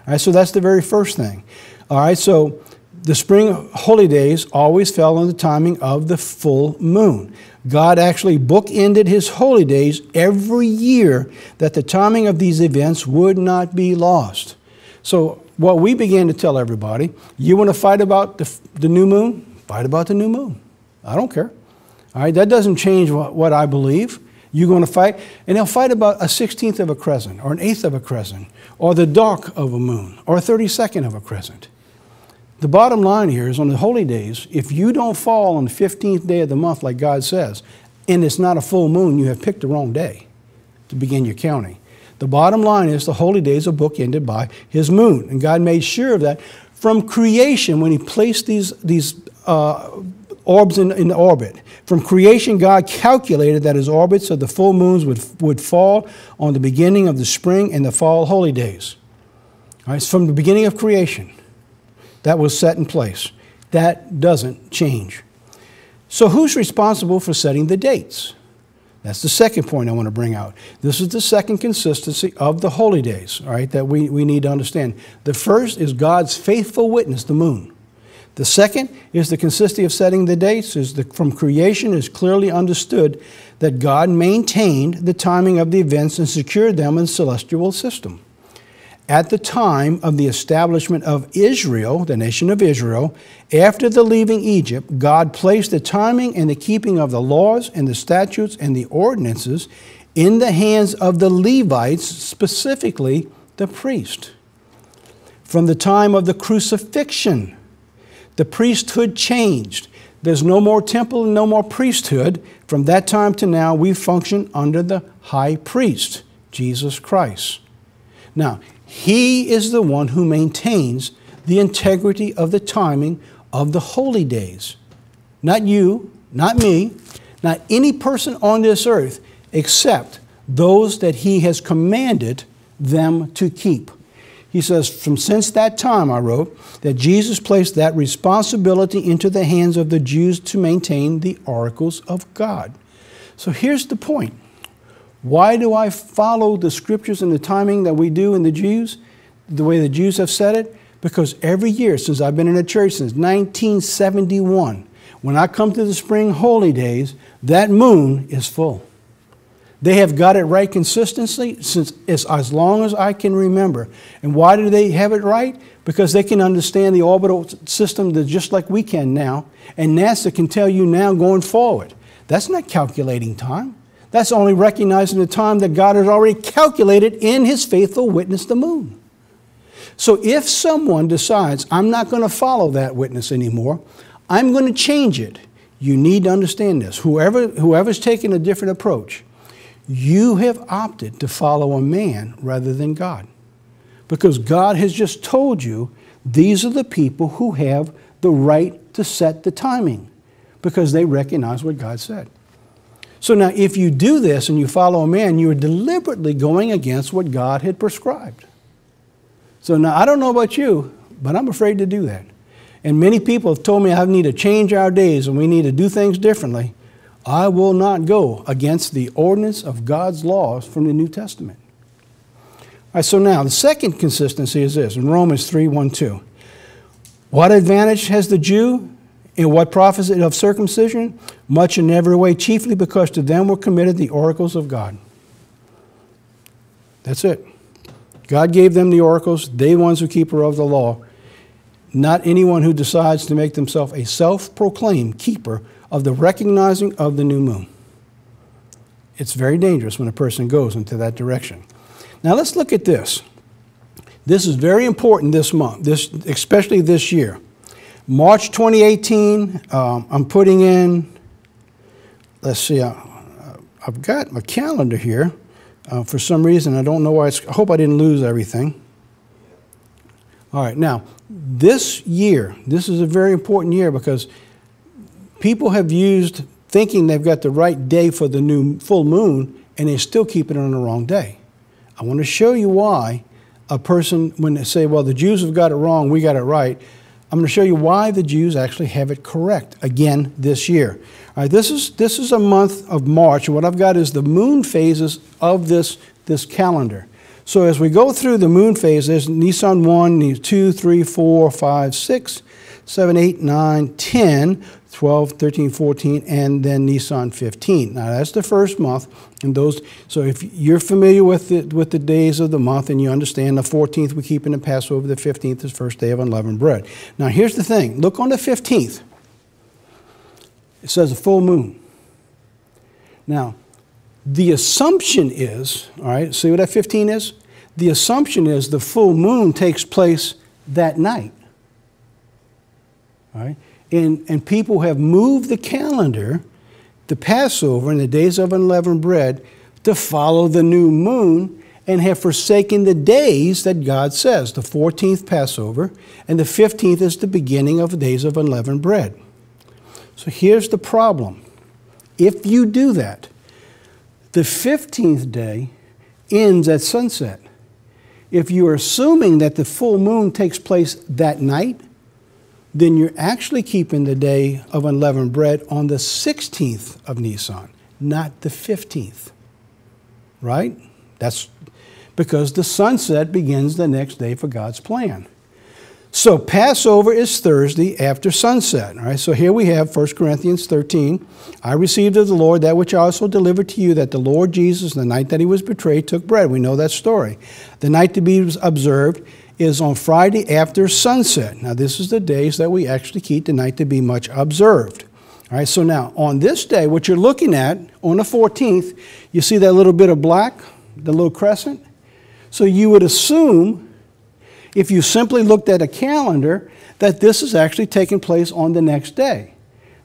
All right, so that's the very first thing. All right, so the spring holy days always fell on the timing of the full moon. God actually bookended his holy days every year that the timing of these events would not be lost. So what we began to tell everybody, you want to fight about the new moon? Fight about the new moon. I don't care. All right, that doesn't change what I believe. You're going to fight, and they'll fight about a 16th of a crescent, or an 1/8 of a crescent, or the dark of a moon, or a 32nd of a crescent. The bottom line here is on the holy days, if you don't fall on the 15th day of the month like God says, and it's not a full moon, you have picked the wrong day to begin your counting. The bottom line is the holy days are bookended by his moon, and God made sure of that from creation when he placed these orbs in orbit. From creation, God calculated that his orbits of the full moons would fall on the beginning of the spring and the fall holy days. All right, it's from the beginning of creation. That was set in place. That doesn't change. So who's responsible for setting the dates? That's the second point I want to bring out. This is the second consistency of the holy days, all right, that we need to understand. The first is God's faithful witness, the moon. The second is the consistency of setting the dates. From creation is clearly understood that God maintained the timing of the events and secured them in the celestial system. at the time of the establishment of Israel, the nation of Israel, after the leaving Egypt, God placed the timing and the keeping of the laws and the statutes and the ordinances in the hands of the Levites, specifically the priest. From the time of the crucifixion, the priesthood changed. There's no more temple and no more priesthood. From that time to now, we function under the high priest, Jesus Christ. Now, he is the one who maintains the integrity of the timing of the holy days. Not you, not me, not any person on this earth, except those that he has commanded them to keep. He says, since that time, I wrote, that Jesus placed that responsibility into the hands of the Jews to maintain the oracles of God. So here's the point. Why do I follow the scriptures and the timing that we do in the Jews, the way the Jews have said it? Because every year since I've been in the church, since 1971, when I come to the spring holy days, that moon is full. They have got it right consistently since as long as I can remember. And why do they have it right? Because they can understand the orbital system just like we can now. And NASA can tell you now going forward. That's not calculating time. That's only recognizing the time that God has already calculated in His faithful witness, the moon. So if someone decides, I'm not going to follow that witness anymore, I'm going to change it, you need to understand this. Whoever's taking a different approach, you have opted to follow a man rather than God. Because God has just told you these are the people who have the right to set the timing because they recognize what God said. So now if you do this and you follow a man, you are deliberately going against what God had prescribed. So now I don't know about you, but I'm afraid to do that. And many people have told me I need to change our days and we need to do things differently. I will not go against the ordinance of God's laws from the New Testament. All right, so now the second consistency is this, in Romans 3:1-2. What advantage has the Jew? In what profit of circumcision? Much in every way, chiefly because to them were committed the oracles of God. That's it. God gave them the oracles, they ones who keep of the law. Not anyone who decides to make themselves a self-proclaimed keeper of the recognizing of the new moon. It's very dangerous when a person goes into that direction. Now let's look at this. This is very important this month, especially this year. March 2018, I'm putting in, let's see, I've got my calendar here. For some reason, I don't know why I hope I didn't lose everything. All right, now, this year, this is a very important year because people have used thinking they've got the right day for the new full moon, and they still keep it on the wrong day. I want to show you why a person, when they say, well, the Jews have got it wrong, we got it right, I'm going to show you why the Jews actually have it correct again this year. All right, this is a month of March, and what I've got is the moon phases of this calendar. So as we go through the moon phase, there's Nisan 1, 2, 3, 4, 5, 6, 7, 8, 9, 10, 12, 13, 14, and then Nisan 15. Now that's the first month, and those. So if you're familiar with the days of the month and you understand the 14th we keep in the Passover, the 15th is first day of unleavened bread. Now here's the thing. Look on the 15th. It says a full moon. Now the assumption is, all right, see what that 15 is? The assumption is the full moon takes place that night. All right? And people have moved the calendar, the Passover and the days of unleavened bread, to follow the new moon and have forsaken the days that God says. The 14th Passover and the 15th is the beginning of the days of unleavened bread. So here's the problem. If you do that, the 15th day ends at sunset. If you're assuming that the full moon takes place that night, then you're actually keeping the day of unleavened bread on the 16th of Nisan, not the 15th, right? That's because the sunset begins the next day for God's plan. So Passover is Thursday after sunset. All right, so here we have 1 Corinthians 13. I received of the Lord that which I also delivered to you, that the Lord Jesus, the night that he was betrayed, took bread. We know that story. The night to be observed is on Friday after sunset. Now this is the days that we actually keep the night to be much observed. All right, so now on this day, what you're looking at, on the 14th, you see that little bit of black, the little crescent? So you would assume, if you simply looked at a calendar, that this is actually taking place on the next day.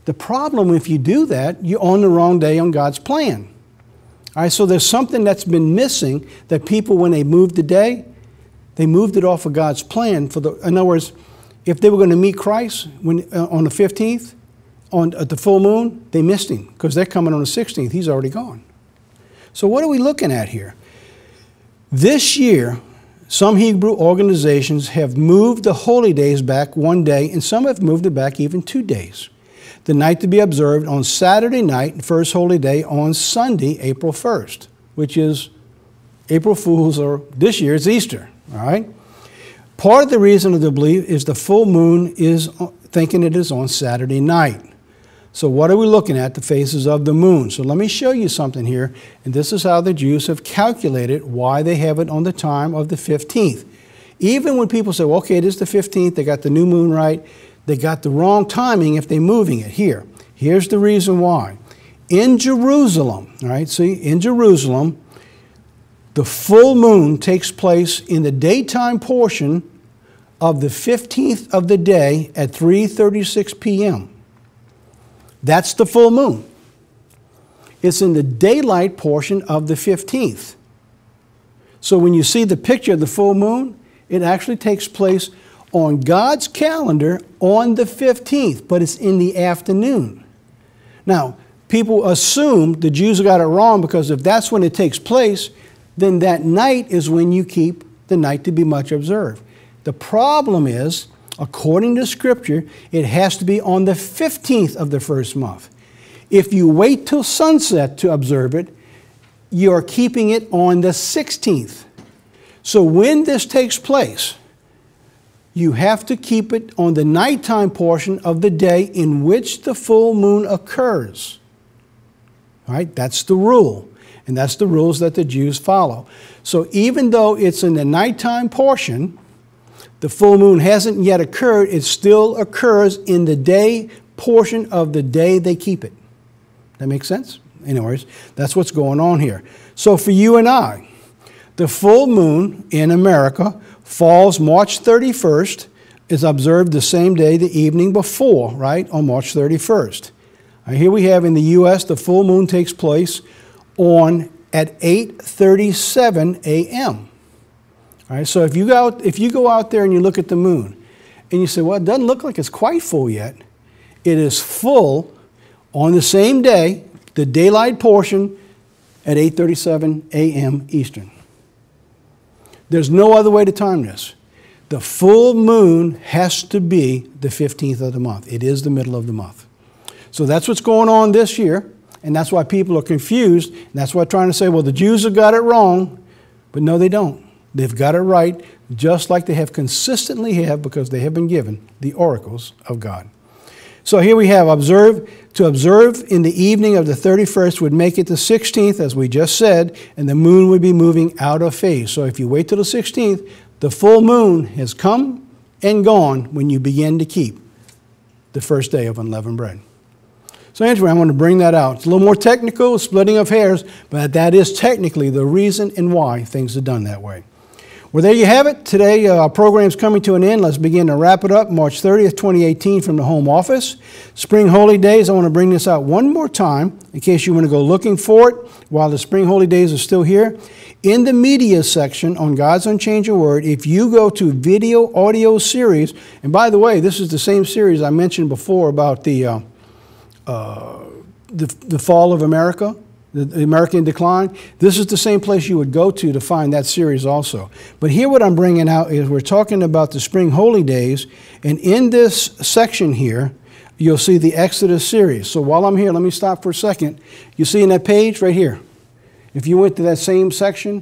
The problem, if you do that, you're on the wrong day on God's plan. All right, so there's something that's been missing, that people, when they moved the day, they moved it off of God's plan. In other words, if they were going to meet Christ on the 15th, at the full moon, they missed him because they're coming on the 16th. He's already gone. So what are we looking at here? This year, some Hebrew organizations have moved the holy days back one day, and some have moved it back even 2 days. The night to be observed on Saturday night, and first holy day on Sunday, April 1st, which is April Fool's, or this year it's Easter. All right? Part of the reason of the belief is the full moon is thinking it is on Saturday night. So what are we looking at? The phases of the moon. So let me show you something here. And this is how the Jews have calculated why they have it on the time of the 15th. Even when people say, well, okay, it is the 15th, they got the new moon right, they got the wrong timing if they're moving it here. Here's the reason why. In Jerusalem, all right, see, in Jerusalem, the full moon takes place in the daytime portion of the 15th of the day at 3:36 p.m. That's the full moon. It's in the daylight portion of the 15th. So when you see the picture of the full moon, it actually takes place on God's calendar on the 15th, but it's in the afternoon. Now, people assume the Jews got it wrong because if that's when it takes place, then that night is when you keep the night to be much observed. The problem is, according to Scripture, it has to be on the 15th of the first month. If you wait till sunset to observe it, you're keeping it on the 16th. So when this takes place, you have to keep it on the nighttime portion of the day in which the full moon occurs. All right? That's the rule. And that's the rules that the Jews follow. So even though it's in the nighttime portion, the full moon hasn't yet occurred, it still occurs in the day portion of the day they keep it. That makes sense? Anyways, that's what's going on here. So for you and I, the full moon in America falls March 31st, is observed the same day, the evening before, right, on March 31st. Here we have in the U.S., the full moon takes place at 8:37 a.m. All right, so if you go out there and you look at the moon and you say, well, it doesn't look like it's quite full yet, it is full on the same day, the daylight portion, at 8:37 a.m. Eastern. There's no other way to time this. The full moon has to be the 15th of the month. It is the middle of the month. So that's what's going on this year, and that's why people are confused. And that's why I'm trying to say, well, the Jews have got it wrong, but no, they don't. They've got it right, just like they have consistently because they have been given the oracles of God. So here we have to observe in the evening of the 31st would make it the 16th, as we just said, and the moon would be moving out of phase. So if you wait till the 16th, the full moon has come and gone when you begin to keep the first day of unleavened bread. So anyway, I want to bring that out. It's a little more technical, splitting of hairs, but that is technically the reason and why things are done that way. Well, there you have it. Today, our program's coming to an end. Let's begin to wrap it up. March 30th, 2018 from the home office. Spring Holy Days, I want to bring this out one more time in case you want to go looking for it while the Spring Holy Days are still here. In the media section on God's Unchanging Word, if you go to video audio series, and by the way, this is the same series I mentioned before about the fall of America, the American decline. This is the same place you would go to find that series also. But here what I'm bringing out is we're talking about the Spring Holy Days, and in this section here, you'll see the Exodus series. So while I'm here, let me stop for a second. You see in that page right here, if you went to that same section,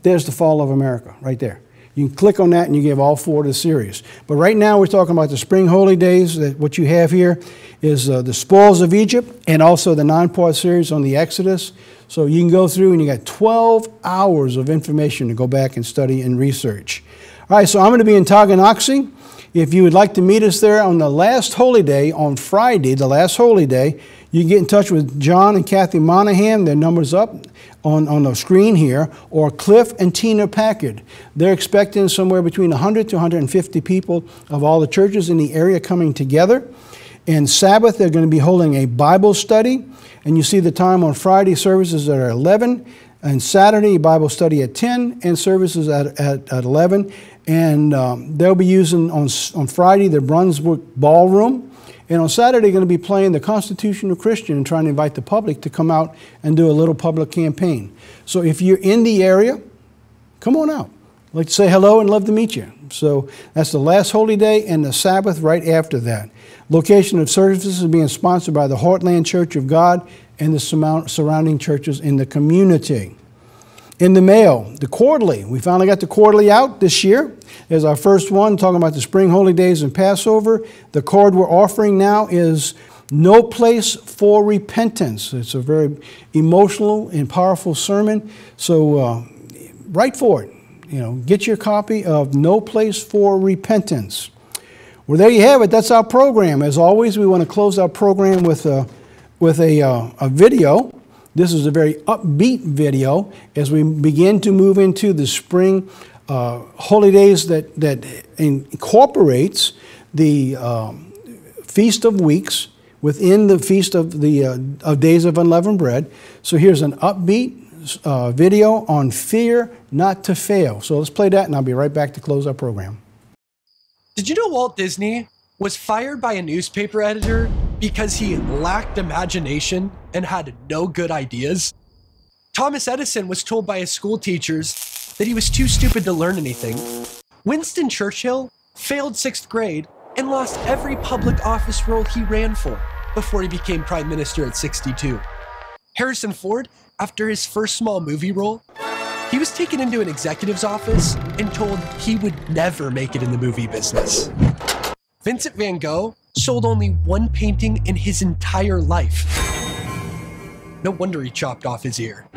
there's the fall of America right there. You can click on that and you get all 4 of the series. But right now we're talking about the spring holy days. What you have here is the spoils of Egypt and also the 9-part series on the Exodus. So you can go through and you got 12 hours of information to go back and study and research. All right, so I'm going to be in Tonganoxie. If you would like to meet us there on the last holy day, on Friday, the last holy day, you can get in touch with John and Kathy Monahan. Their number's up on the screen here, or Cliff and Tina Packard. They're expecting somewhere between 100 to 150 people of all the churches in the area coming together. And Sabbath, they're going to be holding a Bible study. And you see the time on Friday, services are 11. And Saturday, Bible study at 10 and services at 11. And they'll be using on Friday the Brunswick Ballroom. And on Saturday, they're going to be playing the Constitutional Christian and trying to invite the public to come out and do a little public campaign. So if you're in the area, come on out. I'd like to say hello and love to meet you. So that's the last holy day and the Sabbath right after that. Location of services is being sponsored by the Heartland Church of God and the surrounding churches in the community. In the mail, the quarterly. We finally got the quarterly out this year. There's our first one talking about the spring holy days and Passover. The card we're offering now is No Place for Repentance. It's a very emotional and powerful sermon. So write for it. Get your copy of No Place for Repentance. Well, there you have it. That's our program. As always, we want to close our program with a video. This is a very upbeat video as we begin to move into the spring holy days that incorporates the Feast of Weeks within the Feast of Days of Unleavened Bread. So here's an upbeat video on fear not to fail. So let's play that and I'll be right back to close our program. Did you know Walt Disney was fired by a newspaper editor because he lacked imagination and had no good ideas? Thomas Edison was told by his school teachers that he was too stupid to learn anything. Winston Churchill failed 6th grade and lost every public office role he ran for before he became prime minister at 62. Harrison Ford, after his first small movie role, he was taken into an executive's office and told he would never make it in the movie business. Vincent van Gogh sold only 1 painting in his entire life. No wonder he chopped off his ear.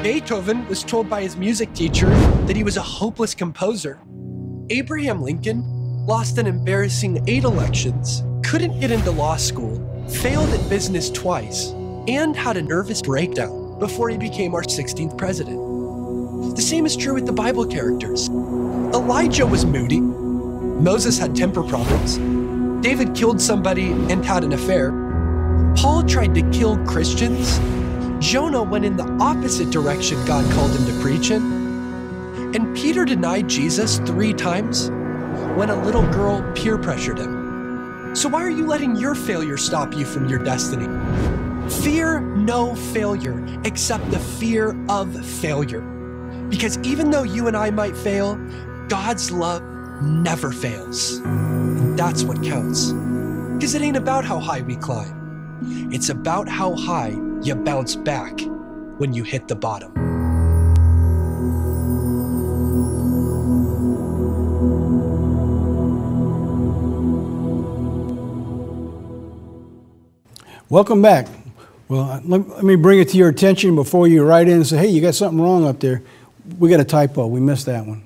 Beethoven was told by his music teacher that he was a hopeless composer. Abraham Lincoln lost an embarrassing 8 elections, couldn't get into law school, failed at business twice, and had a nervous breakdown before he became our 16th president. The same is true with the Bible characters. Elijah was moody. Moses had temper problems. David killed somebody and had an affair. Paul tried to kill Christians. Jonah went in the opposite direction God called him to preach in. And Peter denied Jesus 3 times when a little girl peer pressured him. So why are you letting your failure stop you from your destiny? Fear no failure except the fear of failure. Because even though you and I might fail, God's love never fails. And that's what counts. Because it ain't about how high we climb. It's about how high you bounce back when you hit the bottom. Welcome back. Well, let me bring it to your attention before you write in and say, hey, you got something wrong up there. We got a typo. We missed that one.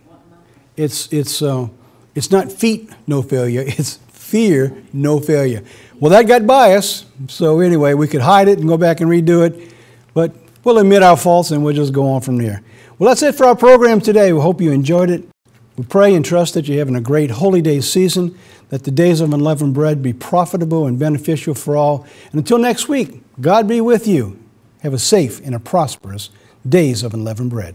It's not feet, no failure. It's fear, no failure. Well, that got by us. So anyway, we could hide it and go back and redo it. But we'll admit our faults and we'll just go on from there. Well, that's it for our program today. We hope you enjoyed it. We pray and trust that you're having a great holy day season, that the days of unleavened bread be profitable and beneficial for all. And until next week, God be with you. Have a safe and a prosperous days of unleavened bread.